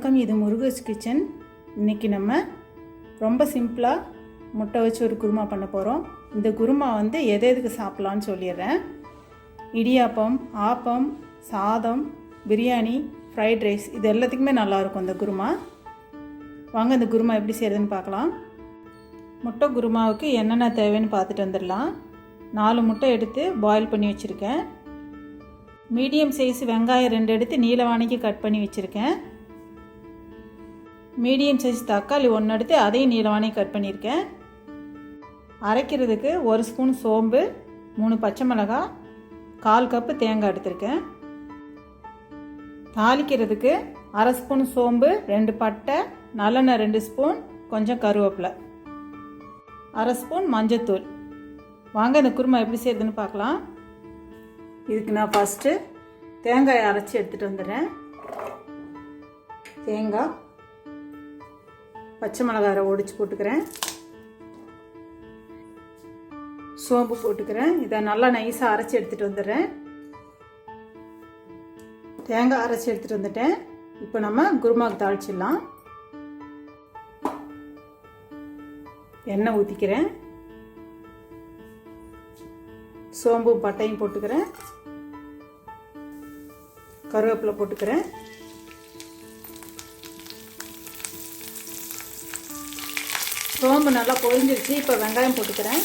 வணக்கம், இது முருகஸ் கிச்சன். இன்றைக்கி நம்ம ரொம்ப சிம்பிளாக முட்டை வச்சு ஒரு குருமா பண்ண போகிறோம். இந்த குருமா எதுக்கு சாப்பிட்லான்னு சொல்லிடுறேன். இடியாப்பம், ஆப்பம், சாதம், பிரியாணி, ஃப்ரைட் ரைஸ் இது எல்லாத்துக்குமே நல்லாயிருக்கும் இந்த குருமா. வாங்க இந்த குருமா எப்படி செய்கிறதுன்னு பார்க்கலாம். முட்டை குருமாவுக்கு என்னென்ன தேவைன்னு பார்த்துட்டு வந்துடலாம். 4 முட்டை எடுத்து பாயில் பண்ணி வச்சுருக்கேன். மீடியம் சைஸ் வெங்காயம் 2 எடுத்து நீளவானிக்கு கட் பண்ணி வச்சுருக்கேன். மீடியம் சைஸ் தக்காளி 1 எடுத்து அதையும் நீளவானிக்கு கட் பண்ணியிருக்கேன். அரைக்கிறதுக்கு 1 ஸ்பூன் சோம்பு, 3 பச்சை மிளகாய், 1/4 கப்பு தேங்காய் எடுத்திருக்கேன். தாளிக்கிறதுக்கு 1/2 ஸ்பூன் சோம்பு, 2 பட்டை, நல்லெண்ணெய் 2 ஸ்பூன், கொஞ்சம் கருவேப்பிலை, 1/2 ஸ்பூன் மஞ்சத்தூள். வாங்க இந்த குருமா எப்படி செய்யுதுன்னு பார்க்கலாம். இதுக்கு நான் ஃபஸ்ட்டு தேங்காயை அரைச்சி எடுத்துகிட்டு வந்துடுறேன். தேங்காய், பச்சை மிளகாயை ஒடிச்சு போட்டுக்கிறேன், சோம்பு போட்டுக்கிறேன். இதை நல்லா நைஸாக அரைச்சி எடுத்துகிட்டு வந்துடுறேன். தேங்காய் அரைச்சி எடுத்துகிட்டு வந்துட்டேன். இப்போ நம்ம குருமாவுக்கு தாளிச்சிடலாம். எண்ணெய் ஊற்றிக்கிறேன். சோம்பு பட்டையும் போட்டுக்கிறேன், கருவேப்பிலை போட்டுக்கிறேன். சோம்பு நல்லா பொரிஞ்சிருச்சு. இப்போ வெங்காயம் போட்டுக்கிறேன்.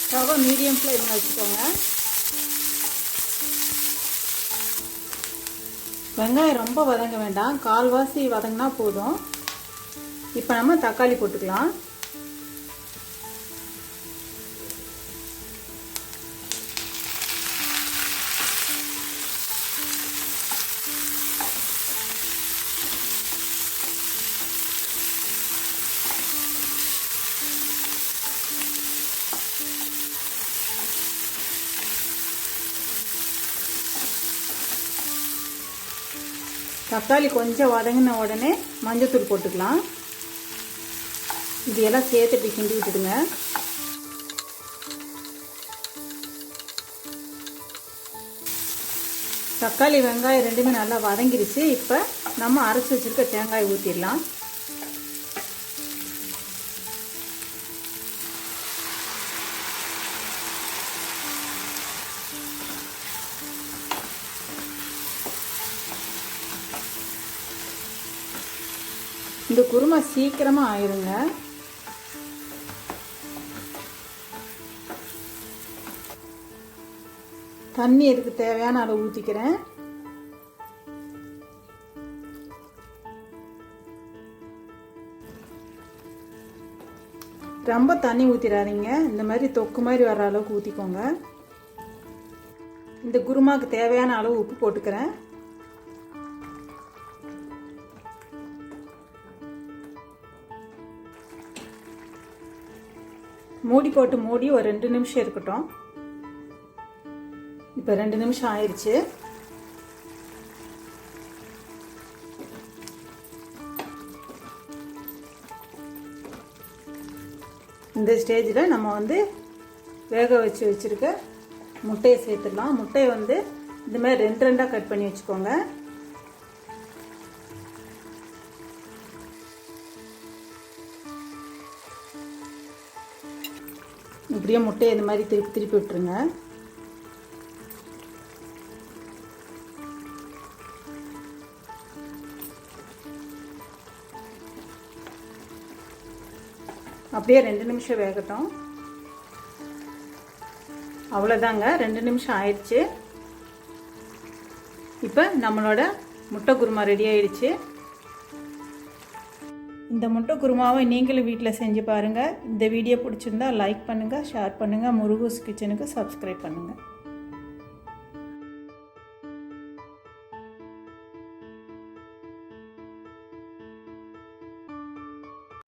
ஸ்டவ்வை மீடியம் ஃப்ளேமில் வச்சுக்கோங்க. வெங்காயம் ரொம்ப வதங்க வேண்டாம், கால்வாசி வதங்கினா போதும். இப்போ நம்ம தக்காளி போட்டுக்கலாம். தக்காளி கொஞ்சம் வதங்கின உடனே மஞ்சத்தூள் போட்டுக்கலாம். இது எல்லாம் சேர்த்து கிண்டி விட்டுடுங்க. தக்காளி வெங்காயம் ரெண்டுமே நல்லா வதங்கிருச்சு. இப்போ நம்ம அரைச்சி வச்சிருக்க தேங்காய் ஊற்றிடலாம். இந்த குருமா சீக்கிரமாக ஆயிருங்க. தண்ணி இதுக்கு தேவையான அளவு ஊற்றிக்கிறேன். ரொம்ப தண்ணி ஊற்றிடாதீங்க. இந்த மாதிரி தொக்கு மாதிரி வர அளவுக்கு ஊற்றிக்கோங்க. இந்த குருமாவுக்கு தேவையான அளவு உப்பு போட்டுக்கிறேன். மூடி போட்டு மூடி ஒரு 2 நிமிஷம் இருக்கட்டும். இப்போ 2 நிமிஷம் ஆயிடுச்சு. இந்த ஸ்டேஜில் நம்ம வேக வச்சு வச்சுருக்க முட்டையை சேர்த்துடலாம். முட்டையை இந்த மாதிரி 2 கட் பண்ணி வச்சுக்கோங்க. இப்படியே முட்டையை இந்த மாதிரி திருப்பி திருப்பி விட்டுருங்க. அப்படியே 2 நிமிஷம் வேகட்டும். அவ்வளோதாங்க, 2 நிமிஷம் ஆயிடுச்சு. இப்போ நம்மளோட முட்டை குருமா ரெடி ஆயிடுச்சு. இந்த முட்டை குருமாவை நீங்களும் வீட்டில் செஞ்சு பாருங்கள். இந்த வீடியோ பிடிச்சிருந்தா லைக் பண்ணுங்கள், ஷேர் பண்ணுங்கள். முருகஸ் கிச்சனுக்கு சப்ஸ்கிரைப் பண்ணுங்கள்.